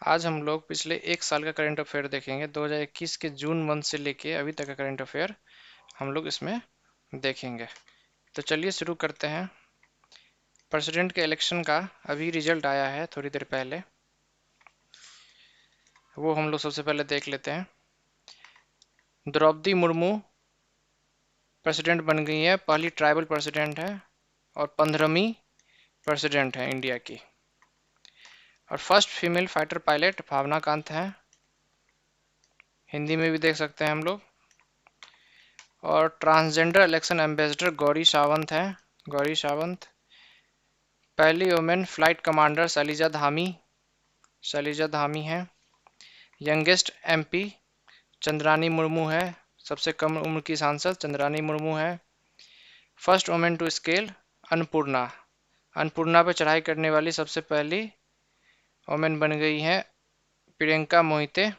आज हम लोग पिछले एक साल का करंट अफेयर देखेंगे। 2021 के जून मंथ से लेके अभी तक का करंट अफेयर हम लोग इसमें देखेंगे। तो चलिए शुरू करते हैं। प्रेसिडेंट के इलेक्शन का अभी रिजल्ट आया है थोड़ी देर पहले, वो हम लोग सबसे पहले देख लेते हैं। द्रौपदी मुर्मू प्रेसिडेंट बन गई है, पहली ट्राइबल प्रेसिडेंट है और 15वीं प्रेसिडेंट है इंडिया की। और फर्स्ट फीमेल फाइटर पायलट भावना कांत है, हिंदी में भी देख सकते हैं हम लोग। और transgender election ambassador Gauri Sawant है, गौरी सावंत। पहली वुमेन फ्लाइट कमांडर शैलिजा धामी है। यंगेस्ट एमपी चंद्रानी मुर्मू है, सबसे कम उम्र की सांसद चंद्रानी मुर्मू है। First women to scale Annapurna, Annapurna पर चढ़ाई करने वाली सबसे पहली वुमेन बन गई है प्रियंका मोहिते।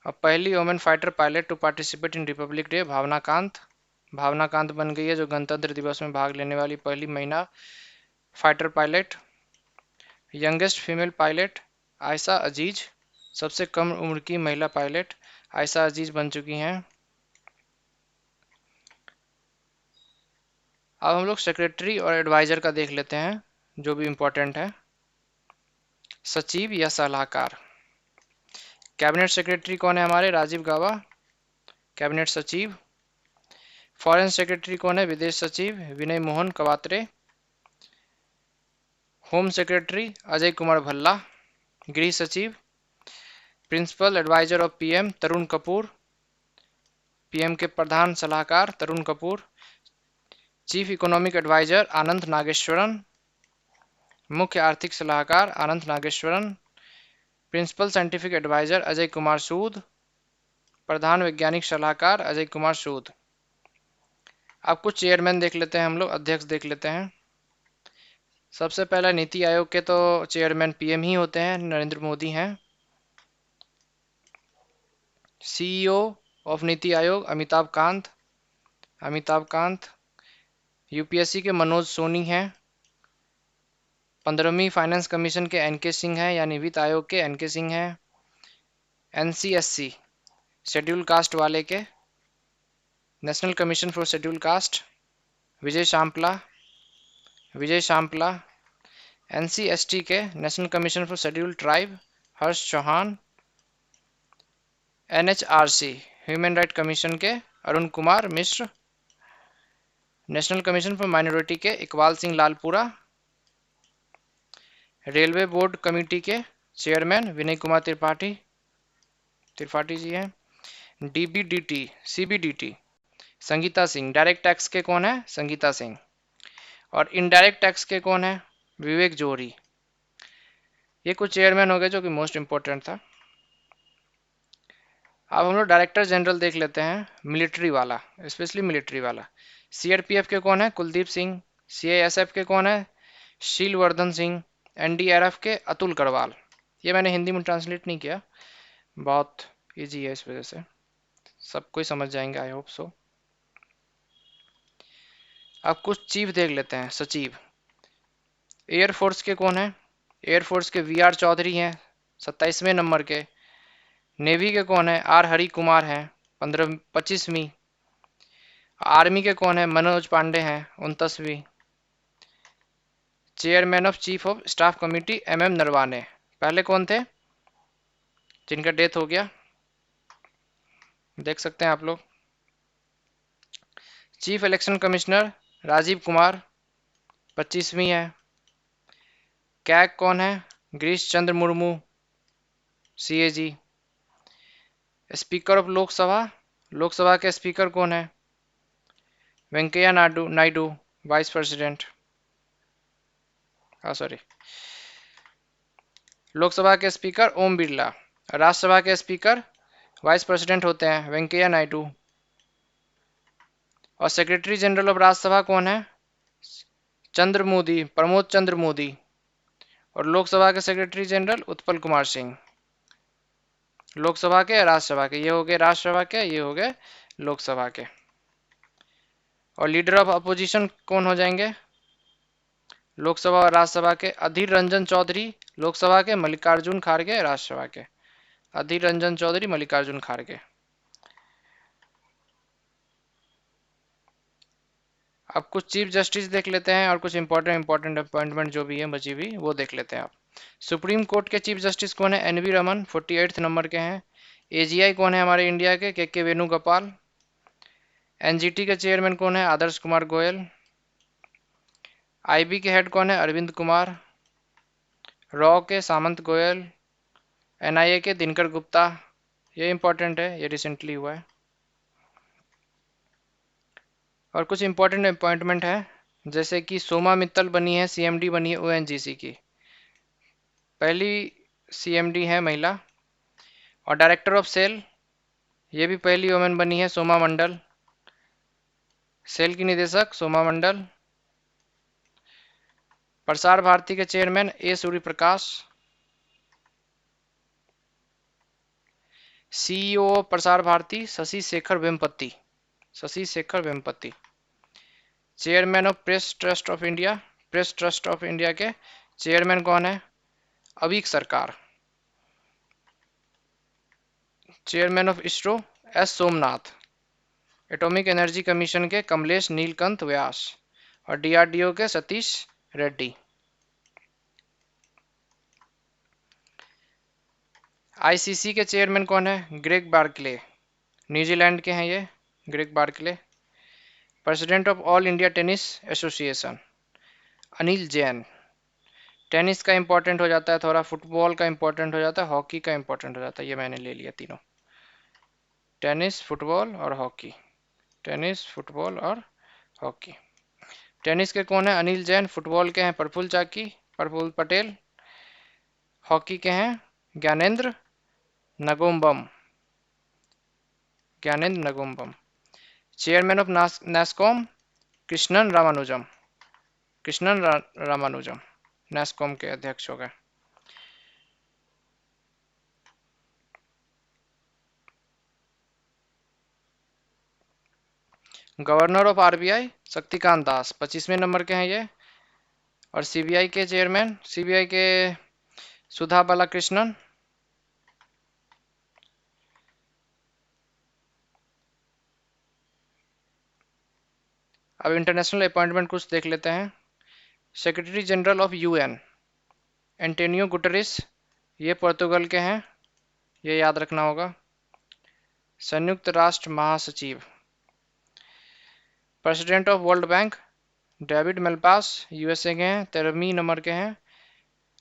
और पहली women fighter pilot to participate in republic day Bhawana Kanth बन गई है, जो गणतंत्र दिवस में भाग लेने वाली पहली महिला fighter pilot. Youngest female pilot Ayesha Aziz, सबसे कम उम्र की महिला पायलट आयशा अजीज बन चुकी हैं। अब हम लोग सेक्रेटरी और एडवाइजर का देख लेते हैं, जो भी इंपॉर्टेंट है। सचिव या सलाहकार। कैबिनेट सेक्रेटरी कौन है हमारे? राजीव गाबा, कैबिनेट सचिव। फॉरेन सेक्रेटरी कौन है? विदेश सचिव विनय मोहन कवात्रे। Home secretary Ajay Kumar Bhalla. गृह सचिव principal adviser of PM Tarun Kapoor, PM के प्रधान सलाहकार Tarun Kapoor. Chief economic adviser Anand Nageswaran, मुख्य आर्थिक सलाहकार Anand Nageswaran. Principal scientific adviser Ajay Kumar Sood, प्रधान वैज्ञानिक सलाहकार अजय कुमार सूद। अब कुछ चेयरमैन देख लेते हैं हम लोग, अध्यक्ष देख लेते हैं। सबसे पहला नीति आयोग के तो चेयरमैन पीएम ही होते हैं, नरेंद्र मोदी हैं। CEO of NITI Aayog Amitabh Kant. UPSC के मनोज सोनी हैं। 15वीं फाइनेंस कमीशन के एनके सिंह हैं, यानी वित्त आयोग के एनके सिंह हैं। एनसीएससी शेड्यूल कास्ट वाले के national commission for schedule caste Vijay Sampla. NCST के national commission for schedule tribe Harsh Chauhan. NHRC human right commission के Arun Kumar Mishra. National commission for minority के Iqbal Singh Lalpura. Railway board committee के चेयरमैन विनय कुमार त्रिपाठी जी हैं। CBDT Sangeeta Singh. Direct tax के कौन है? संगीता सिंह। और इनडायरेक्ट टैक्स के कौन है? विवेक जोहरी। ये कुछ चेयरमैन हो गए जो कि मोस्ट इंपोर्टेंट था। अब हम लोग डायरेक्टर जनरल देख लेते हैं, मिलिट्री वाला, स्पेशली मिलिट्री वाला। सीआरपीएफ के कौन है? कुलदीप सिंह। सीआईएसएफ के कौन है? शीलवर्धन सिंह। एनडीआरएफ के अतुल करवाल। ये मैंने हिंदी में ट्रांसलेट नहीं किया, बहुत इजी है, इस वजह से सब कोई समझ जाएंगे, आई होप सो। अब कुछ चीफ देख लेते हैं, सचिव। एयरफोर्स के कौन है? एयरफोर्स के वीआर चौधरी हैं, 27वें नंबर के। नेवी के कौन है? आर हरि कुमार हैं, 25वीं। आर्मी के कौन है? मनोज पांडे हैं, 29वीं। Chairman of chief of staff committee MM Naravane. पहले कौन थे जिनका डेथ हो गया? देख सकते हैं आप लोग। Chief election commissioner Rajiv Kumar, 25वीं है। कैग कौन है? Girish Chandra Murmu, CAG. Speaker of Lok Sabha के स्पीकर कौन है? Venkaiah Naidu, vice president. Sorry, Lok Sabha के स्पीकर ओम बिरला। राज्यसभा के स्पीकर वाइस प्रेसिडेंट होते हैं वेंकैया नायडू। और सेक्रेटरी जनरल ऑफ राज्यसभा कौन है? प्रमोद चंद्र मोदी। और लोकसभा के सेक्रेटरी जनरल उत्पल कुमार सिंह। लोकसभा के, राज्यसभा के, ये हो गए राज्यसभा के, ये हो गए लोकसभा के। और लीडर ऑफ अपोजिशन कौन हो जाएंगे? लोकसभा और राज्यसभा के अधीर रंजन चौधरी लोकसभा के, मल्लिकार्जुन खड़गे राज्यसभा के। अधीर रंजन चौधरी, मल्लिकार्जुन खड़गे। अब कुछ चीफ जस्टिस देख लेते हैं और कुछ इंपॉर्टेंट अपॉइंटमेंट जो भी है बची हुई वो देख लेते हैं आप। सुप्रीम कोर्ट के चीफ जस्टिस कौन है? एनवी रमन, 48th नंबर के हैं। एजीआई कौन है हमारे इंडिया के वेणुगोपाल। एनजीटी के चेयरमैन कौन है? आदर्श कुमार गोयल। आईबी के हेड कौन है? अरविंद कुमार। रॉ के सामंत गोयल। एनआईए के दिनकर गुप्ता। ये इंपॉर्टेंट है, ये रिसेंटली हुआ है। और कुछ इंपॉर्टेंट अपॉइंटमेंट है, जैसे कि सोमा मित्तल बनी है सीएमडी बनी है ओएनजीसी की, पहली सीएमडी है महिला। और डायरेक्टर ऑफ सेल, ये भी पहली वुमेन बनी है सोमा मंडल। सेल की निदेशक सोमा मंडल। प्रसार भारती के chairman A Surya Prakash. CEO Prasar Bharati Shashi Shekhar Vempati. Shashi Shekhar Vempati. Chairman of Press Trust of India, Press Trust of India के चेयरमैन कौन है? Avik Sarkar. Chairman of ISRO S Somnath. Atomic Energy Commission के कमलेश नीलकंठ व्यास। और डीआरडीओ के सतीश रेड्डी। आईसीसी के चेयरमैन कौन है? ग्रेग बार्कले, न्यूजीलैंड के हैं ये, Greg Barclay. President of All India Tennis Association Anil Jain. Tennis का इंपॉर्टेंट हो जाता है थोड़ा, फुटबॉल का इंपॉर्टेंट हो जाता है, हॉकी का इंपॉर्टेंट हो जाता है, ये मैंने ले लिया तीनों, टेनिस, फुटबॉल और हॉकी। टेनिस, फुटबॉल और हॉकी। टेनिस के कौन है? अनिल जैन। फुटबॉल के हैं प्रफुल्ल पटेल। हॉकी के हैं Gyanendra Ningombam. Gyanendra Ningombam. Chairman of NASSCOM Krishnan Ramanujam. Krishnan Ramanujam NASSCOM के अध्यक्ष हो गए। Governor of RBI Shaktikanta Das, 25वें नंबर के हैं ये। और सीबीआई के चेयरमैन, सीबीआई के सुधा बालाकृष्णन। अब इंटरनेशनल अपॉइंटमेंट कुछ देख लेते हैं। Secretary general of UN Antonio Guterres, ये पोर्तुगल के हैं, ये याद रखना होगा। संयुक्त राष्ट्र महासचिव। President of world bank David Malpass, USA के हैं, 13वीं नंबर के हैं।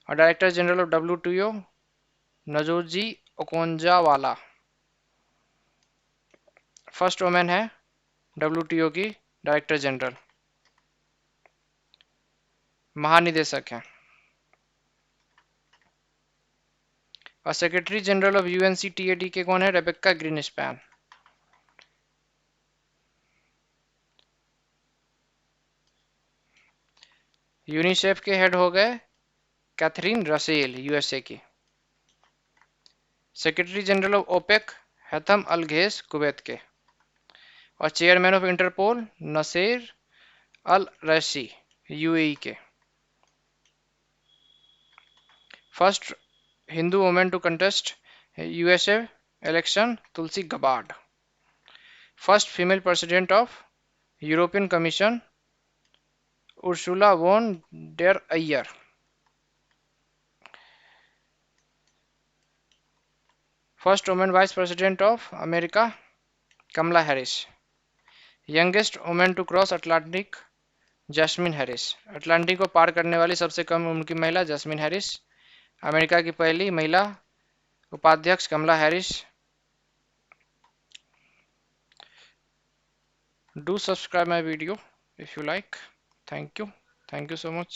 और director general of WTO Ngozi Okonjo Iweala, first women है डब्ल्यूटीओ की डायरेक्टर जनरल, महानिदेशक हैं। और सेक्रेटरी जनरल ऑफ यूएनसीटीएडी के कौन है? Rebeca Grynspan. यूनिसेफ के हेड हो गए कैथरीन रसेल, यूएसए की। Secretary general of OPEC Haitham al Ghais, Kuwait के। और chairman of Interpol Nasser al Raisi, UAE के। First Hindu women to contest USA election Tulsi Gabbard. First female president of European commission Ursula von der Leyen. First women vice president of America Kamala Harris. Youngest women to cross Atlantic Jasmine Harris. Atlantic को पार करने वाली सबसे कम उम्र की महिला jasmine Harris. America की पहली महिला उपाध्यक्ष कमला Harris. Do subscribe my video if you like. Thank you so much.